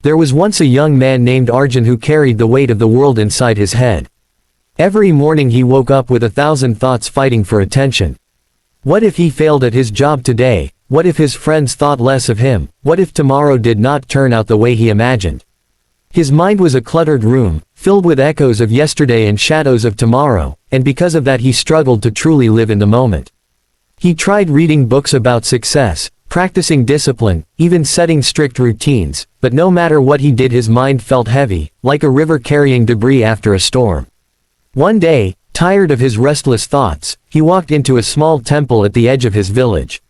There was once a young man named Arjun who carried the weight of the world inside his head. Every morning he woke up with 1,000 thoughts fighting for attention. What if he failed at his job today? What if his friends thought less of him? What if tomorrow did not turn out the way he imagined? His mind was a cluttered room, filled with echoes of yesterday and shadows of tomorrow, and because of that he struggled to truly live in the moment. He tried reading books about success, practicing discipline, even setting strict routines, but no matter what he did his mind felt heavy, like a river carrying debris after a storm. One day, tired of his restless thoughts, he walked into a small temple at the edge of his village.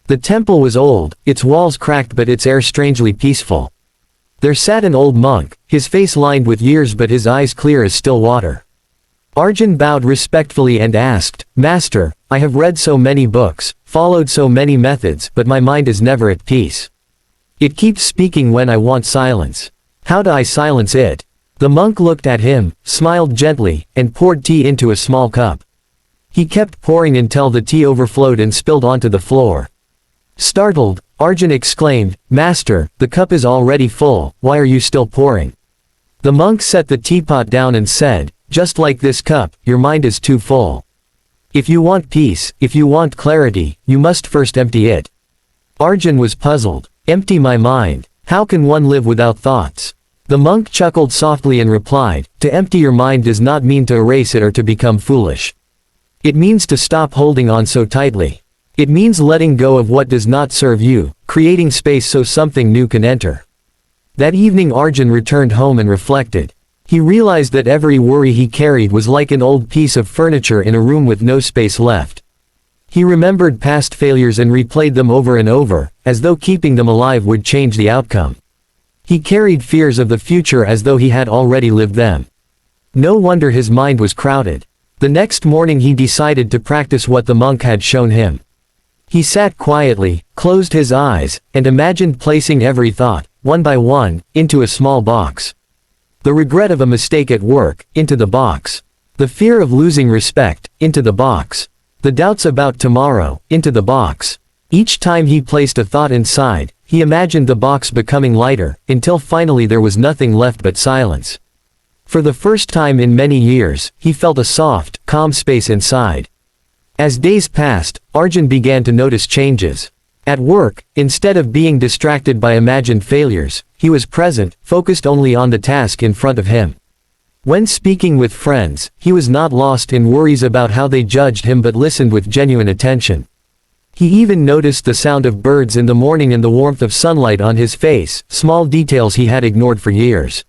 The temple was old, its walls cracked but its air strangely peaceful. There sat an old monk, his face lined with years but his eyes clear as still water. Arjun bowed respectfully and asked, "Master, I have read so many books, followed so many methods, but my mind is never at peace. It keeps speaking when I want silence. How do I silence it?" The monk looked at him, smiled gently, and poured tea into a small cup. He kept pouring until the tea overflowed and spilled onto the floor. Startled, Arjun exclaimed, "Master, the cup is already full, why are you still pouring?" The monk set the teapot down and said, "Just like this cup, your mind is too full. If you want peace, if you want clarity, you must first empty it." Arjun was puzzled. Empty my mind? How can one live without thoughts? The monk chuckled softly and replied, "To empty your mind does not mean to erase it or to become foolish. It means to stop holding on so tightly. It means letting go of what does not serve you, creating space so something new can enter." That evening Arjun returned home and reflected. He realized that every worry he carried was like an old piece of furniture in a room with no space left. He remembered past failures and replayed them over and over, as though keeping them alive would change the outcome. He carried fears of the future as though he had already lived them. No wonder his mind was crowded. The next morning he decided to practice what the monk had shown him. He sat quietly, closed his eyes, and imagined placing every thought, one by one, into a small box. The regret of a mistake at work, into the box. The fear of losing respect, into the box. The doubts about tomorrow, into the box. Each time he placed a thought inside, he imagined the box becoming lighter, until finally there was nothing left but silence. For the first time in many years, he felt a soft, calm space inside. As days passed, Arjun began to notice changes. At work, instead of being distracted by imagined failures, he was present, focused only on the task in front of him. When speaking with friends, he was not lost in worries about how they judged him but listened with genuine attention. He even noticed the sound of birds in the morning and the warmth of sunlight on his face, small details he had ignored for years.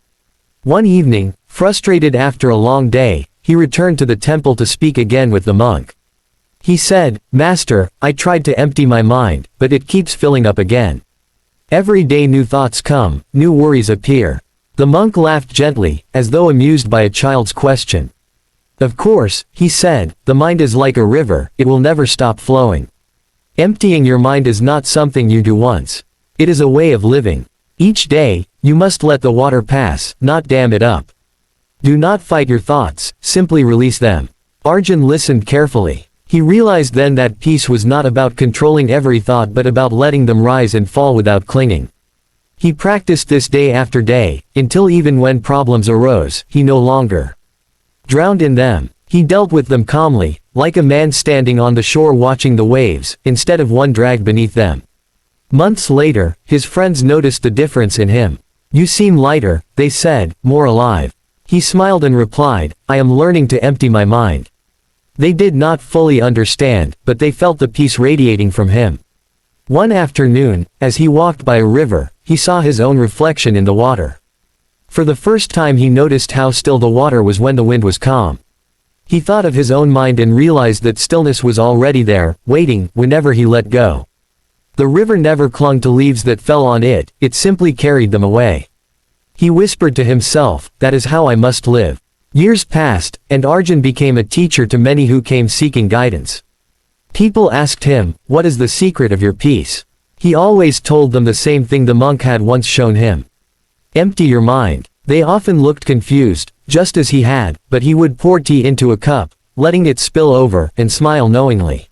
One evening, frustrated after a long day, he returned to the temple to speak again with the monk. He said, "Master, I tried to empty my mind, but it keeps filling up again. Every day new thoughts come, new worries appear." The monk laughed gently, as though amused by a child's question. "Of course," he said, "the mind is like a river, it will never stop flowing. Emptying your mind is not something you do once. It is a way of living. Each day, you must let the water pass, not dam it up. Do not fight your thoughts, simply release them." Arjun listened carefully. He realized then that peace was not about controlling every thought but about letting them rise and fall without clinging. He practiced this day after day, until even when problems arose, he no longer drowned in them. He dealt with them calmly, like a man standing on the shore watching the waves, instead of one dragged beneath them. Months later, his friends noticed the difference in him. "You seem lighter," they said, "more alive." He smiled and replied, "I am learning to empty my mind." They did not fully understand, but they felt the peace radiating from him. One afternoon, as he walked by a river, he saw his own reflection in the water. For the first time he noticed how still the water was when the wind was calm. He thought of his own mind and realized that stillness was already there, waiting, whenever he let go. The river never clung to leaves that fell on it, it simply carried them away. He whispered to himself, "That is how I must live." Years passed, and Arjun became a teacher to many who came seeking guidance. People asked him, "What is the secret of your peace?" He always told them the same thing the monk had once shown him. Empty your mind. They often looked confused, just as he had, but he would pour tea into a cup, letting it spill over, and smile knowingly.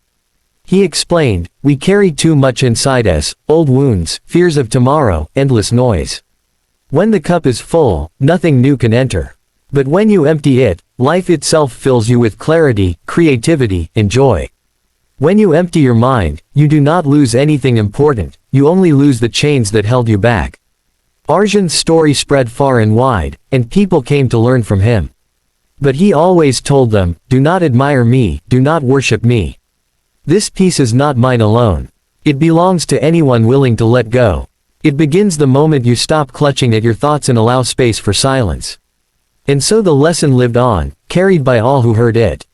He explained, "We carry too much inside us, old wounds, fears of tomorrow, endless noise. When the cup is full, nothing new can enter. But when you empty it, life itself fills you with clarity, creativity, and joy. When you empty your mind, you do not lose anything important, you only lose the chains that held you back. Arjun's story spread far and wide, and people came to learn from him. But he always told them, "Do not admire me, do not worship me. This peace is not mine alone. It belongs to anyone willing to let go. It begins the moment you stop clutching at your thoughts and allow space for silence." And so the lesson lived on, carried by all who heard it.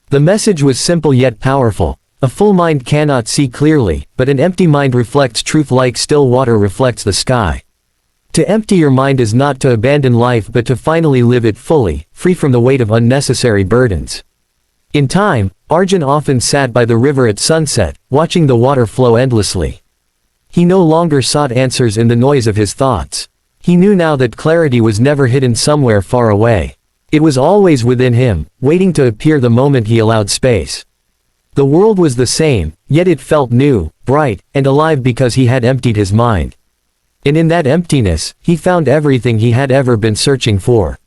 The message was simple yet powerful. A full mind cannot see clearly, but an empty mind reflects truth like still water reflects the sky. To empty your mind is not to abandon life but to finally live it fully, free from the weight of unnecessary burdens. In time, Arjun often sat by the river at sunset, watching the water flow endlessly. He no longer sought answers in the noise of his thoughts. He knew now that clarity was never hidden somewhere far away. It was always within him, waiting to appear the moment he allowed space. The world was the same, yet it felt new, bright, and alive because he had emptied his mind. And in that emptiness, he found everything he had ever been searching for.